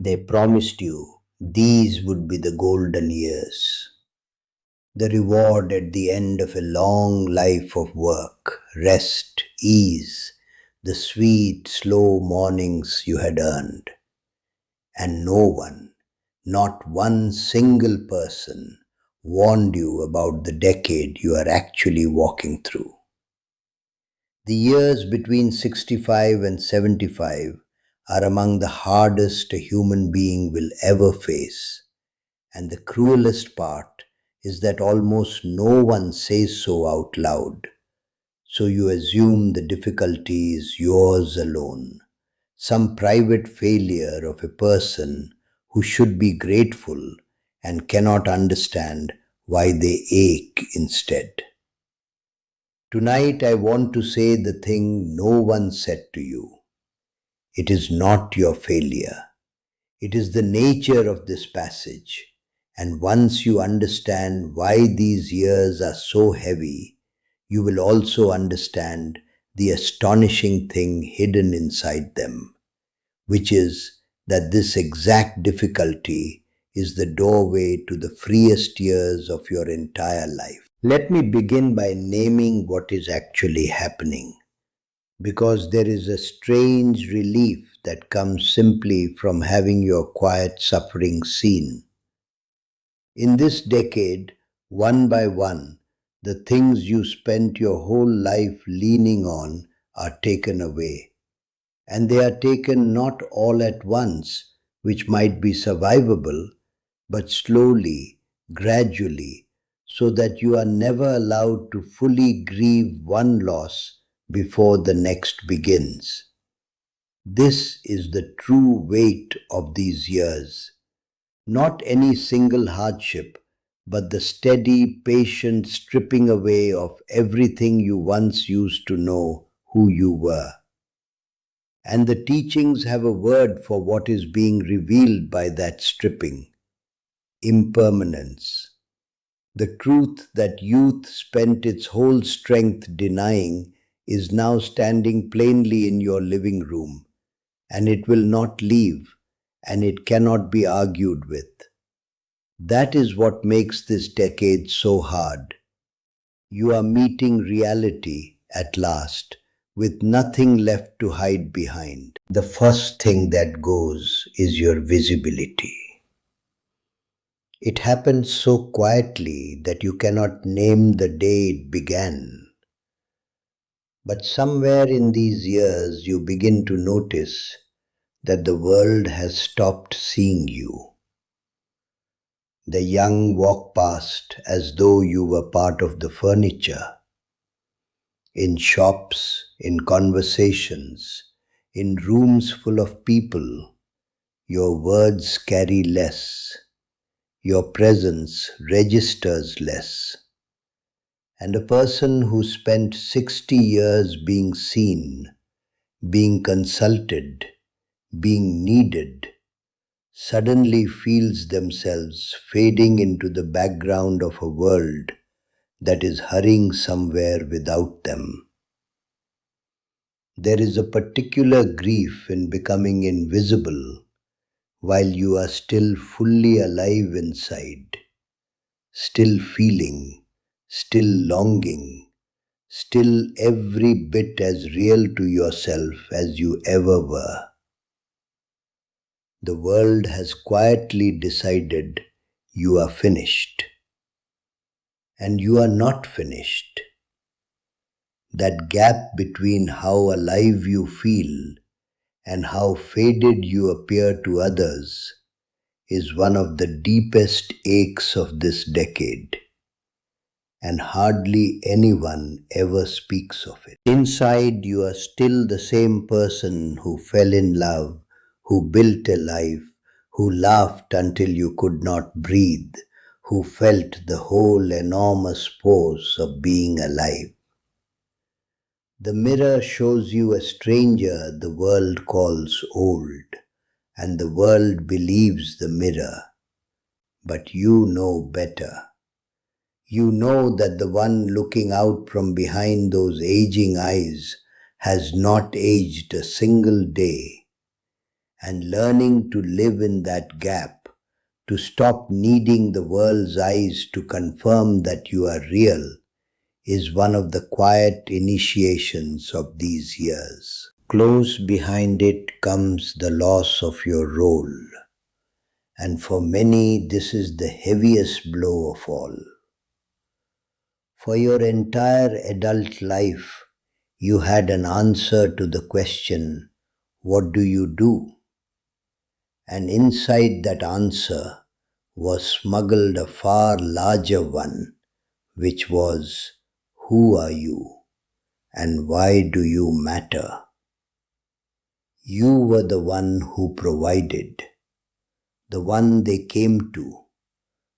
They promised you these would be the golden years, the reward at the end of a long life of work, rest, ease, the sweet, slow mornings you had earned. And no one, not one single person, warned you about the decade you are actually walking through. The years between 65 and 75 are among the hardest a human being will ever face, and the cruelest part is that almost no one says so out loud, so you assume the difficulty is yours alone, some private failure of a person who should be grateful and cannot understand why they ache instead. Tonight I want to say the thing no one said to you. It is not your failure. It is the nature of this passage. And once you understand why these years are so heavy, you will also understand the astonishing thing hidden inside them, which is that this exact difficulty is the doorway to the freest years of your entire life. Let me begin by naming what is actually happening, because there is a strange relief that comes simply from having your quiet suffering seen. In this decade, one by one, the things you spent your whole life leaning on are taken away. And they are taken not all at once, which might be survivable, but slowly, gradually, so that you are never allowed to fully grieve one loss before the next begins. This is the true weight of these years. Not any single hardship, but the steady, patient stripping away of everything you once used to know who you were. And the teachings have a word for what is being revealed by that stripping: impermanence. The truth that youth spent its whole strength denying is now standing plainly in your living room, and it will not leave, and it cannot be argued with. That is what makes this decade so hard. You are meeting reality at last, with nothing left to hide behind. The first thing that goes is your visibility. It happens so quietly that you cannot name the day it began. But somewhere in these years you begin to notice that the world has stopped seeing you. The young walk past as though you were part of the furniture. In shops, in conversations, in rooms full of people, your words carry less. Your presence registers less. And a person who spent 60 years being seen, being consulted, being needed, suddenly feels themselves fading into the background of a world that is hurrying somewhere without them. There is a particular grief in becoming invisible while you are still fully alive inside, still feeling, still longing, still every bit as real to yourself as you ever were. The world has quietly decided you are finished. And you are not finished. That gap between how alive you feel and how faded you appear to others is one of the deepest aches of this decade, and hardly anyone ever speaks of it. Inside, you are still the same person who fell in love, who built a life, who laughed until you could not breathe, who felt the whole enormous force of being alive. The mirror shows you a stranger the world calls old, and the world believes the mirror. But you know better. You know that the one looking out from behind those aging eyes has not aged a single day, and learning to live in that gap, to stop needing the world's eyes to confirm that you are real, is one of the quiet initiations of these years. Close behind it comes the loss of your role, and for many this is the heaviest blow of all. For your entire adult life, you had an answer to the question, what do you do? And inside that answer was smuggled a far larger one, which was, who are you and why do you matter? You were the one who provided, the one they came to,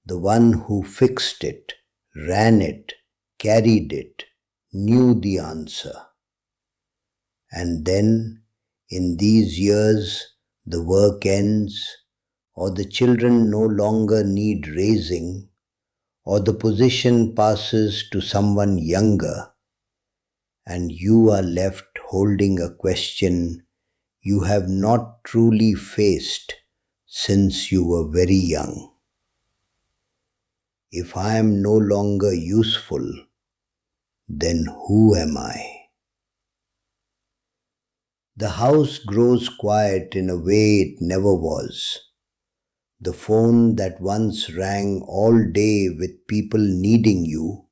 the one who fixed it, ran it, carried it, knew the answer. And then, in these years, the work ends, or the children no longer need raising, or the position passes to someone younger, and you are left holding a question you have not truly faced since you were very young. If I am no longer useful, then who am I? The house grows quiet in a way it never was. The phone that once rang all day with people needing you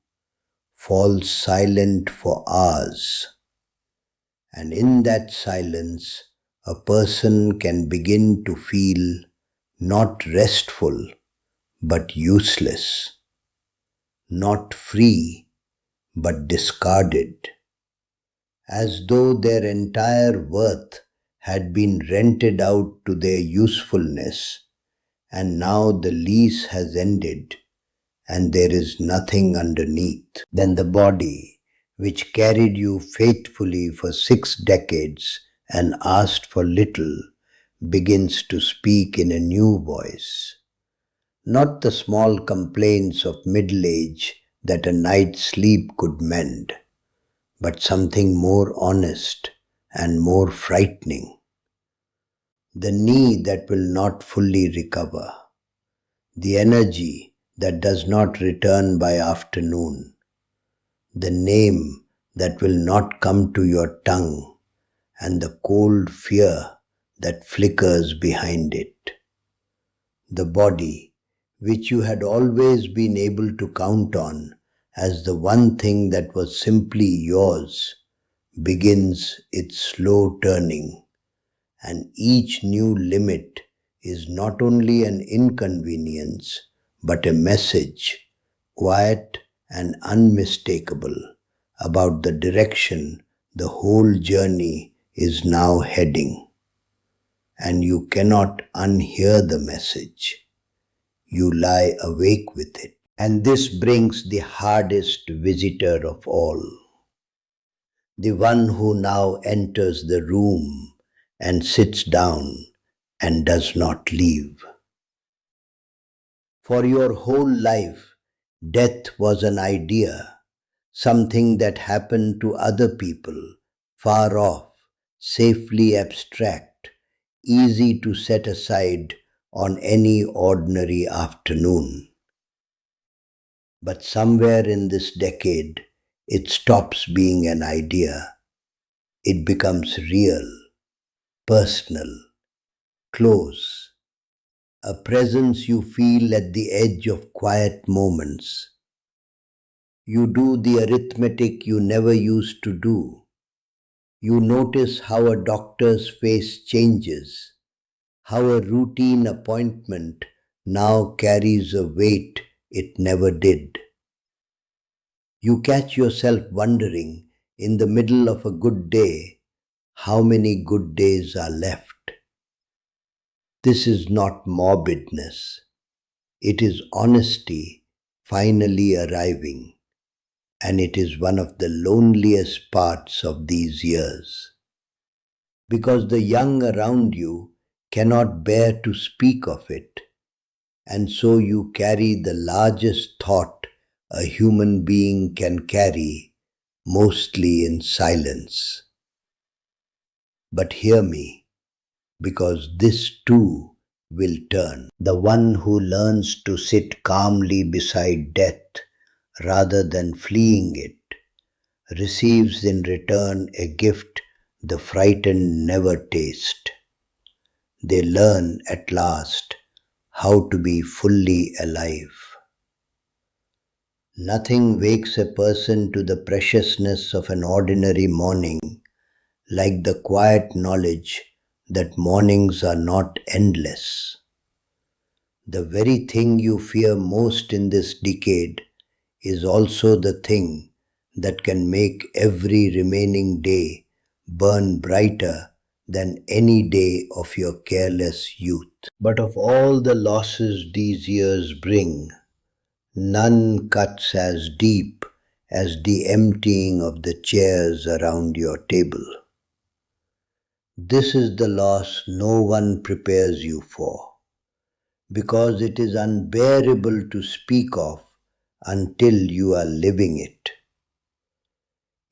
falls silent for hours. And in that silence, a person can begin to feel not restful, but useless, not free, but discarded, as though their entire worth had been rented out to their usefulness, and now the lease has ended and there is nothing underneath. Then the body, which carried you faithfully for 6 decades and asked for little, begins to speak in a new voice. Not the small complaints of middle age that a night's sleep could mend, but something more honest and more frightening. The knee that will not fully recover, the energy that does not return by afternoon, the name that will not come to your tongue, and the cold fear that flickers behind it. The body, which you had always been able to count on as the one thing that was simply yours, begins its slow turning, and each new limit is not only an inconvenience, but a message, quiet and unmistakable, about the direction the whole journey is now heading. And you cannot unhear the message. You lie awake with it. And this brings the hardest visitor of all, the one who now enters the room and sits down and does not leave. For your whole life, death was an idea, something that happened to other people, far off, safely abstract, easy to set aside on any ordinary afternoon. But somewhere in this decade, it stops being an idea. It becomes real, personal, close, a presence you feel at the edge of quiet moments. You do the arithmetic you never used to do. You notice how a doctor's face changes, how a routine appointment now carries a weight it never did. You catch yourself wondering, in the middle of a good day, how many good days are left. This is not morbidness. It is honesty finally arriving, and it is one of the loneliest parts of these years. Because the young around you cannot bear to speak of it, and so you carry the largest thought a human being can carry, mostly in silence. But hear me, because this too will turn. The one who learns to sit calmly beside death rather than fleeing it receives in return a gift the frightened never taste. They learn at last how to be fully alive. Nothing wakes a person to the preciousness of an ordinary morning like the quiet knowledge that mornings are not endless. The very thing you fear most in this decade is also the thing that can make every remaining day burn brighter than any day of your careless youth. But of all the losses these years bring, none cuts as deep as the emptying of the chairs around your table. This is the loss no one prepares you for, because it is unbearable to speak of until you are living it.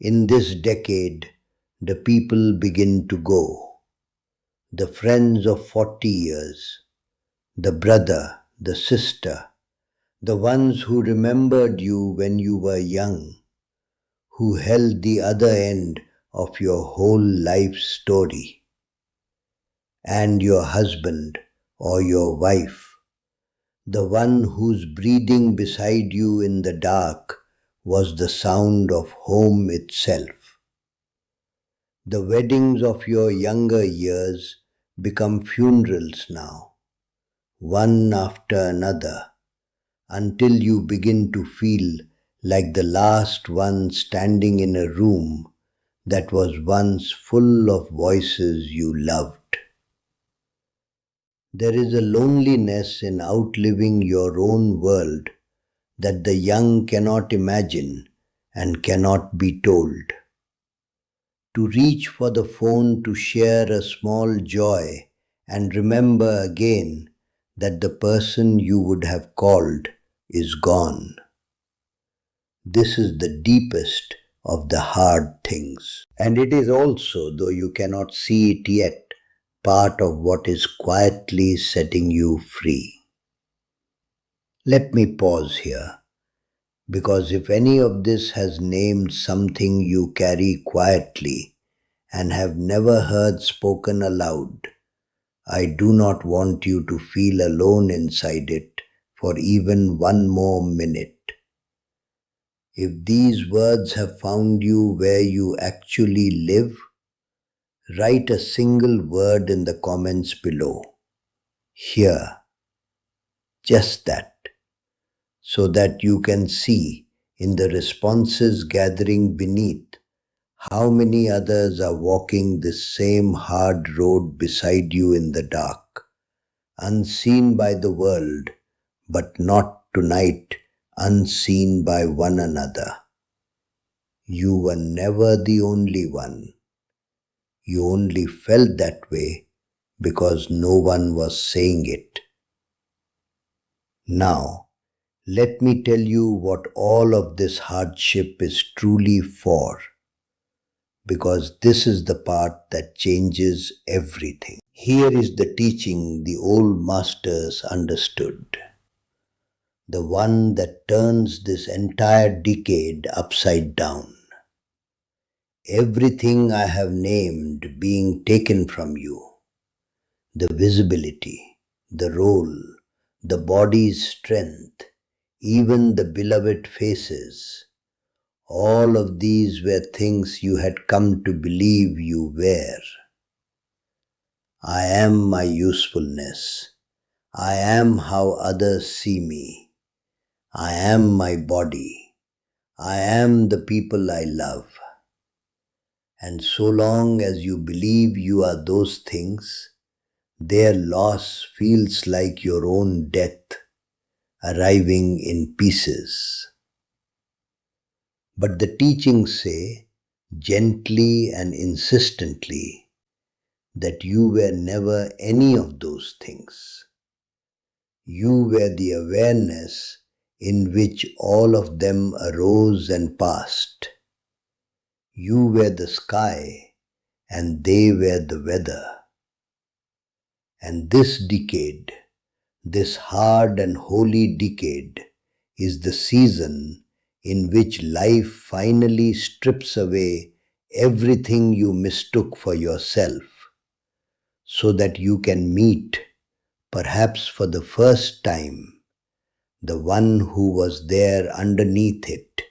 In this decade, the people begin to go, the friends of 40 years, the brother, the sister, the ones who remembered you when you were young, who held the other end of your whole life story, and your husband or your wife, the one whose breathing beside you in the dark was the sound of home itself. The weddings of your younger years become funerals now, one after another, until you begin to feel like the last one standing in a room that was once full of voices you loved. There is a loneliness in outliving your own world that the young cannot imagine and cannot be told. To reach for the phone to share a small joy and remember again that the person you would have called is gone. This is the deepest of the hard things. And it is also, though you cannot see it yet, part of what is quietly setting you free. Let me pause here, because if any of this has named something you carry quietly and have never heard spoken aloud, I do not want you to feel alone inside it for even one more minute. If these words have found you where you actually live, write a single word in the comments below. Here, just that, so that you can see in the responses gathering beneath how many others are walking this same hard road beside you in the dark, unseen by the world, but not tonight unseen by one another. You were never the only one. You only felt that way because no one was saying it. Now, let me tell you what all of this hardship is truly for, because this is the part that changes everything. Here is the teaching the old masters understood, the one that turns this entire decade upside down. Everything I have named being taken from you, the visibility, the role, the body's strength, even the beloved faces, all of these were things you had come to believe you were. I am my usefulness. I am how others see me. I am my body. I am the people I love. And so long as you believe you are those things, their loss feels like your own death, arriving in pieces. But the teachings say, gently and insistently, that you were never any of those things. You were the awareness in which all of them arose and passed. You were the sky and they were the weather. And this decade, this hard and holy decade, is the season in which life finally strips away everything you mistook for yourself, so that you can meet, perhaps for the first time, the one who was there underneath it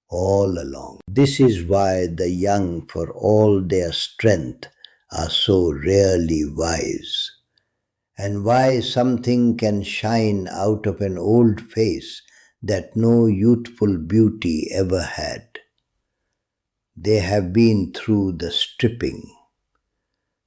all along. This is why the young, for all their strength, are so rarely wise, and why something can shine out of an old face that no youthful beauty ever had. They have been through the stripping.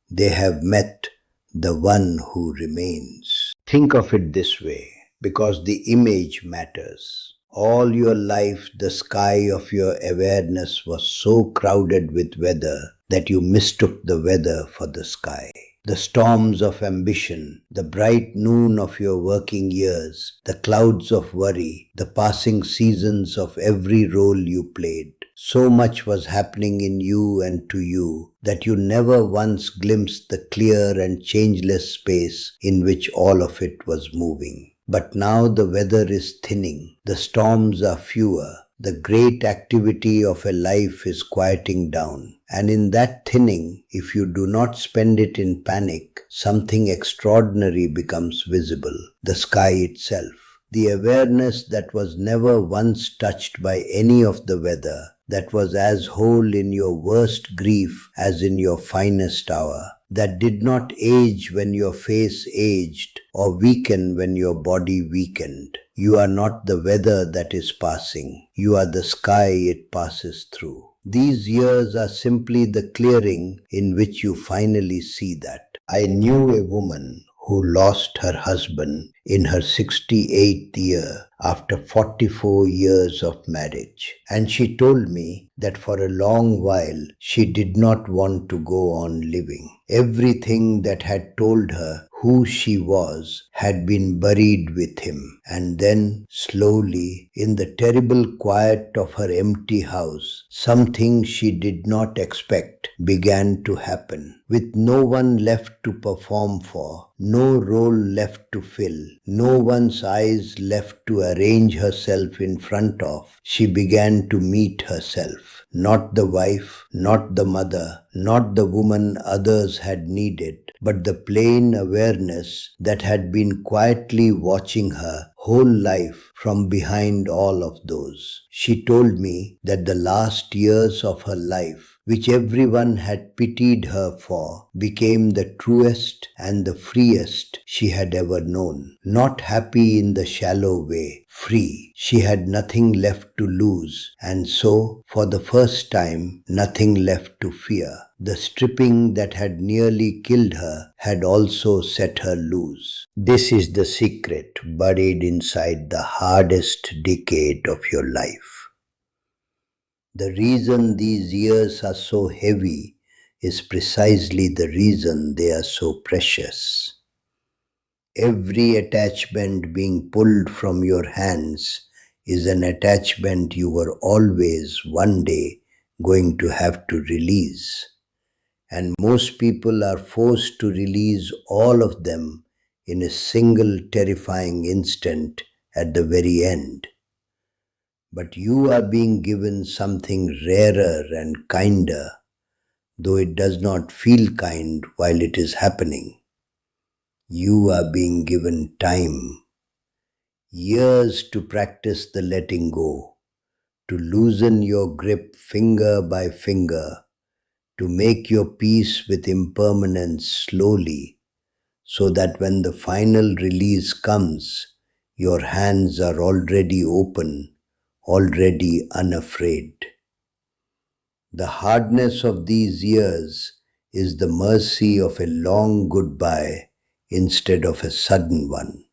They have met the one who remains. Think of it this way, because the image matters. All your life, the sky of your awareness was so crowded with weather that you mistook the weather for the sky. The storms of ambition, the bright noon of your working years, the clouds of worry, the passing seasons of every role you played. So much was happening in you and to you that you never once glimpsed the clear and changeless space in which all of it was moving. But now the weather is thinning, the storms are fewer, the great activity of a life is quieting down. And in that thinning, if you do not spend it in panic, something extraordinary becomes visible, the sky itself. The awareness that was never once touched by any of the weather, that was as whole in your worst grief as in your finest hour, that did not age when your face aged or weaken when your body weakened. You are not the weather that is passing. You are the sky it passes through. These years are simply the clearing in which you finally see that. I knew a woman who lost her husband in her 68th year after 44 years of marriage. And she told me that for a long while she did not want to go on living. Everything that had told her who she was had been buried with him. And then, slowly, in the terrible quiet of her empty house, something she did not expect began to happen. With no one left to perform for, no role left to fill, no one's eyes left to arrange herself in front of, she began to meet herself. Not the wife, not the mother, not the woman others had needed, but the plain awareness that had been quietly watching her whole life from behind all of those. She told me that the last years of her life, which everyone had pitied her for, became the truest and the freest she had ever known. Not happy in the shallow way, free. She had nothing left to lose, and so, for the first time, nothing left to fear. The stripping that had nearly killed her had also set her loose. This is the secret buried inside the hardest decade of your life. The reason these years are so heavy is precisely the reason they are so precious. Every attachment being pulled from your hands is an attachment you were always one day going to have to release. And most people are forced to release all of them in a single terrifying instant at the very end. But you are being given something rarer and kinder, though it does not feel kind while it is happening. You are being given time, years to practice the letting go, to loosen your grip finger by finger, to make your peace with impermanence slowly, so that when the final release comes, your hands are already open, already unafraid. The hardness of these years is the mercy of a long goodbye instead of a sudden one.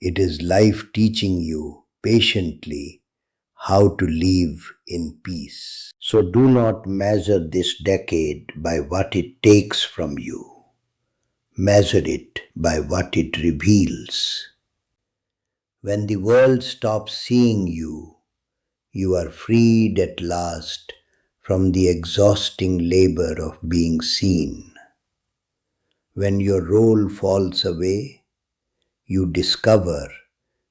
It is life teaching you patiently how to live in peace. So do not measure this decade by what it takes from you. Measure it by what it reveals. When the world stops seeing you, you are freed at last from the exhausting labor of being seen. When your role falls away, you discover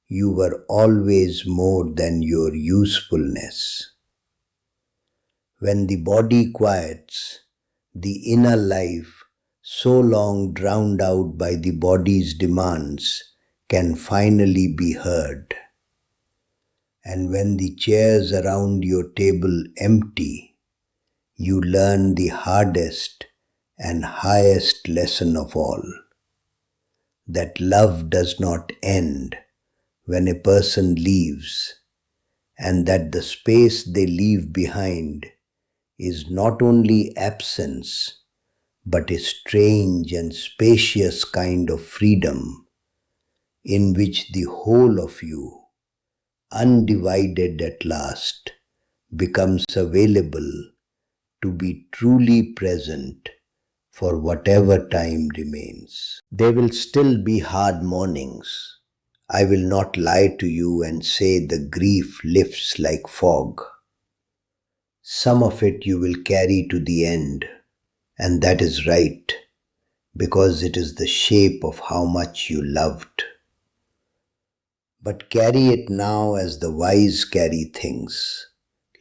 you were always more than your usefulness. When the body quiets, the inner life, so long drowned out by the body's demands, can finally be heard. And when the chairs around your table empty, you learn the hardest and highest lesson of all, that love does not end when a person leaves, and that the space they leave behind is not only absence, but a strange and spacious kind of freedom in which the whole of you, undivided at last, becomes available to be truly present for whatever time remains. There will still be hard mornings. I will not lie to you and say the grief lifts like fog. Some of it you will carry to the end, and that is right, because it is the shape of how much you loved. But carry it now as the wise carry things,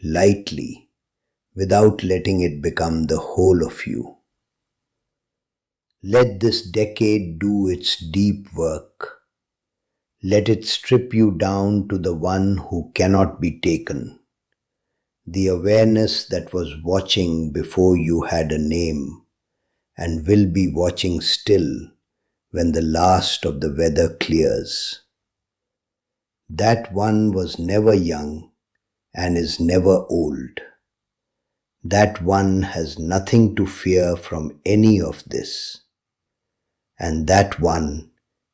lightly, without letting it become the whole of you. Let this decade do its deep work. Let it strip you down to the one who cannot be taken, the awareness that was watching before you had a name and will be watching still when the last of the weather clears. That one was never young and is never old. That one has nothing to fear from any of this. And that one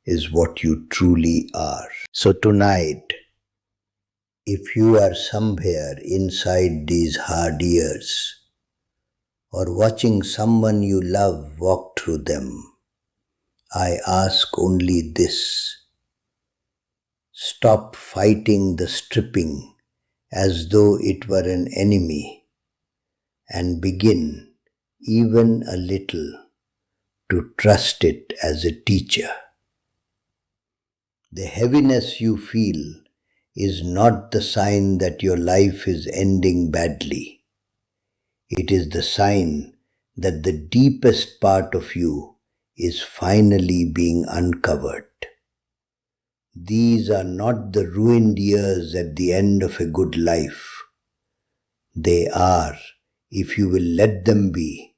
is what you truly are. So tonight, if you are somewhere inside these hard years, or watching someone you love walk through them, I ask only this: stop fighting the stripping as though it were an enemy, and begin, even a little, to trust it as a teacher. The heaviness you feel is not the sign that your life is ending badly. It is the sign that the deepest part of you is finally being uncovered. These are not the ruined years at the end of a good life. They are, if you will let them be,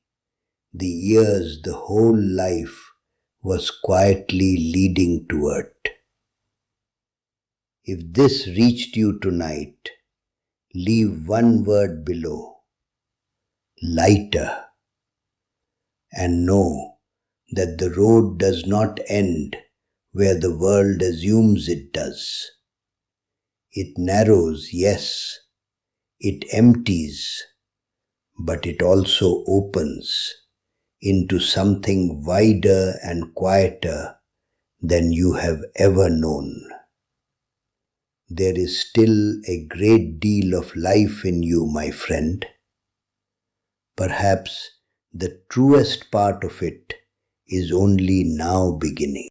the years the whole life was quietly leading toward. If this reached you tonight, leave one word below: lighter. And know that the road does not end where the world assumes it does. It narrows, yes, it empties, but it also opens into something wider and quieter than you have ever known. There is still a great deal of life in you, my friend. Perhaps the truest part of it is only now beginning.